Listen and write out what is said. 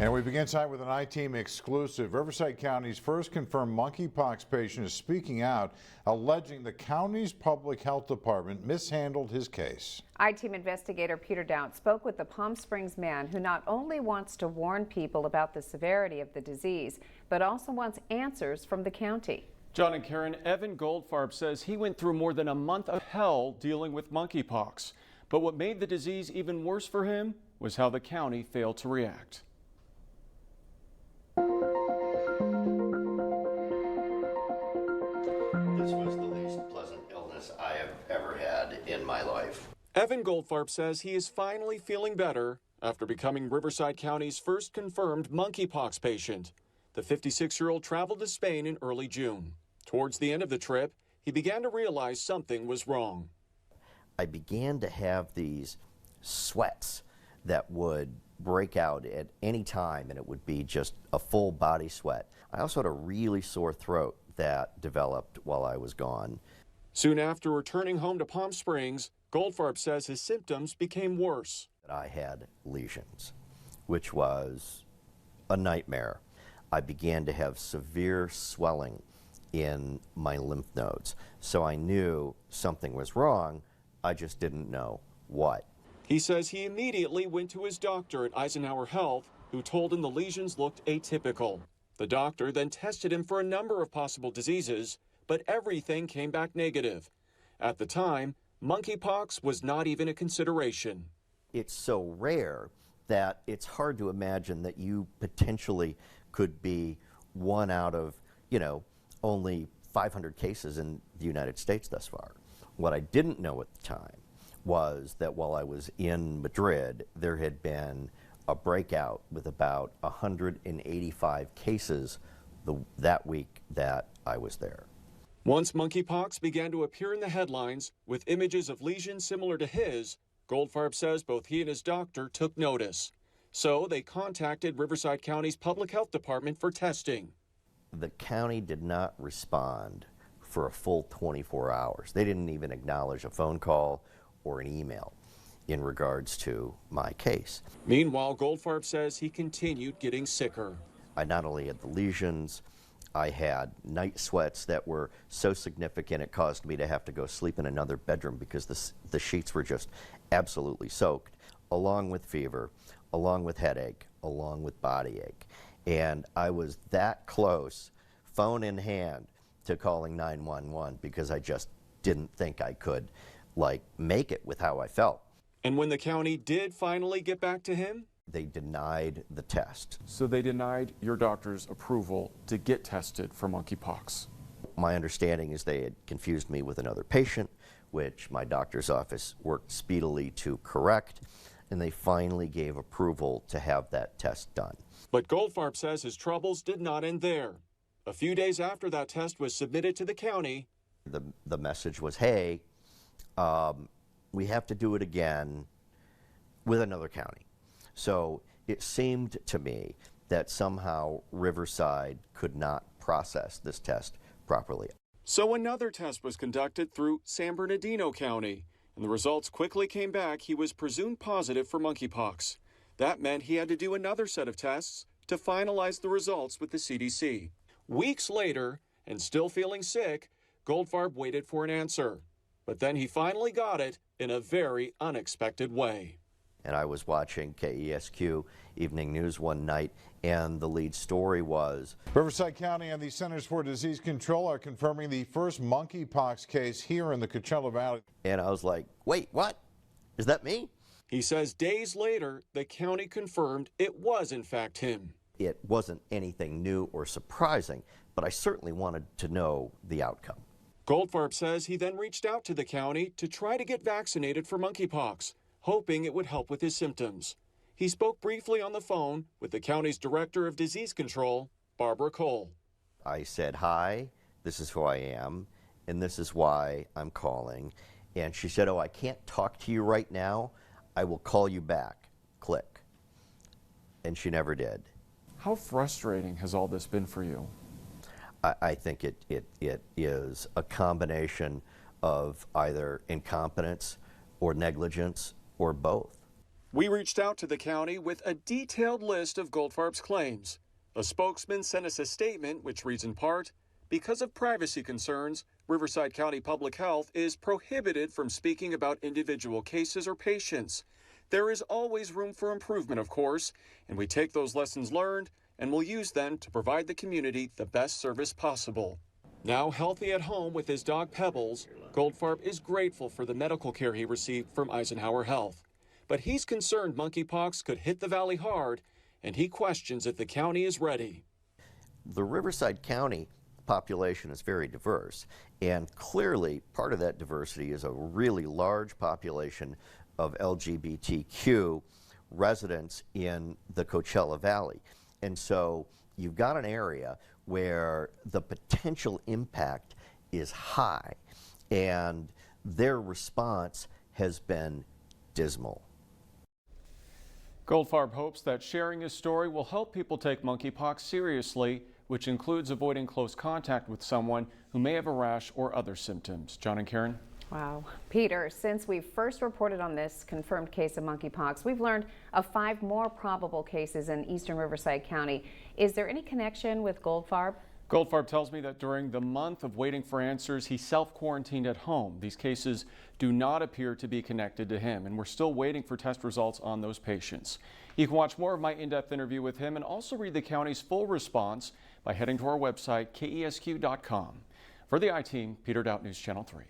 And we begin tonight with an I-Team exclusive. Riverside County's first confirmed monkeypox patient is speaking out, alleging the county's public health department mishandled his case. I-Team investigator Peter Doubt spoke with the Palm Springs man who not only wants to warn people about the severity of the disease, but also wants answers from the county. John and Karen, Evan Goldfarb says he went through more than a month of hell dealing with monkeypox. But what made the disease even worse for him was how the county failed to react. This was the least pleasant illness I have ever had in my life. Evan Goldfarb says he is finally feeling better after becoming Riverside County's first confirmed monkeypox patient. The 56-year-old traveled to Spain in early June. Towards the end of the trip, he began to realize something was wrong. I began to have these sweats that would break out at any time, and it would be just a full body sweat. I also had a really sore throat that developed while I was gone. Soon after returning home to Palm Springs, Goldfarb says his symptoms became worse. I had lesions, which was a nightmare. I began to have severe swelling in my lymph nodes, so I knew something was wrong. I just didn't know what. He says he immediately went to his doctor at Eisenhower Health, who told him the lesions looked atypical. The doctor then tested him for a number of possible diseases, but everything came back negative. At the time, monkeypox was not even a consideration. It's so rare that it's hard to imagine that you potentially could be one out of, only 500 cases in the United States thus far. What I didn't know at the time was that while I was in Madrid, there had been a breakout with about 185 cases that week that I was there. Once monkeypox began to appear in the headlines with images of lesions similar to his, Goldfarb says both he and his doctor took notice. So they contacted Riverside County's public health department for testing. The county did not respond for a full 24 hours. They didn't even acknowledge a phone call or an email in regards to my case. Meanwhile, Goldfarb says he continued getting sicker. I not only had the lesions, I had night sweats that were so significant it caused me to have to go sleep in another bedroom because the sheets were just absolutely soaked, along with fever, along with headache, along with body ache. And I was that close, phone in hand, to calling 911 because I just didn't think I could make it with how I felt. And when the county did finally get back to him, they denied the test. So they denied your doctor's approval to get tested for monkeypox. My understanding is they had confused me with another patient, which my doctor's office worked speedily to correct, and they finally gave approval to have that test done. But Goldfarb says his troubles did not end there. A few days after that test was submitted to the county, the message was, hey, we have to do it again with another county. So it seemed to me that somehow Riverside could not process this test properly. So another test was conducted through San Bernardino County, and the results quickly came back. He was presumed positive for monkeypox. That meant he had to do another set of tests to finalize the results with the CDC. Weeks later, and still feeling sick, Goldfarb waited for an answer. But then he finally got it in a very unexpected way. And I was watching KESQ Evening News one night, and the lead story was Riverside County and the Centers for Disease Control are confirming the first monkeypox case here in the Coachella Valley. And I was like, wait, what? Is that me? He says days later, the county confirmed it was in fact him. It wasn't anything new or surprising, but I certainly wanted to know the outcome. Goldfarb says he then reached out to the county to try to get vaccinated for monkeypox, hoping it would help with his symptoms. He spoke briefly on the phone with the county's Director of Disease Control, Barbara Cole. I said, hi, this is who I am, and this is why I'm calling. And she said, oh, I can't talk to you right now. I will call you back. Click. And she never did. How frustrating has all this been for you? I think it is a combination of either incompetence or negligence or both. We reached out to the county with a detailed list of Goldfarb's claims. A spokesman sent us a statement which reads in part, because of privacy concerns, Riverside County Public Health is prohibited from speaking about individual cases or patients. There is always room for improvement, of course, and we take those lessons learned and will use them to provide the community the best service possible. Now healthy at home with his dog Pebbles, Goldfarb is grateful for the medical care he received from Eisenhower Health. But he's concerned monkeypox could hit the valley hard, and he questions if the county is ready. The Riverside County population is very diverse, and clearly part of that diversity is a really large population of LGBTQ residents in the Coachella Valley. And so you've got an area where the potential impact is high, and their response has been dismal. Goldfarb hopes that sharing his story will help people take monkeypox seriously, which includes avoiding close contact with someone who may have a rash or other symptoms. John and Karen. Wow. Peter, since we first reported on this confirmed case of monkeypox, we've learned of 5 more probable cases in eastern Riverside County. Is there any connection with Goldfarb? Goldfarb tells me that during the month of waiting for answers, he self-quarantined at home. These cases do not appear to be connected to him, and we're still waiting for test results on those patients. You can watch more of my in-depth interview with him and also read the county's full response by heading to our website, kesq.com. For the I-Team, Peter Doubt, News Channel 3.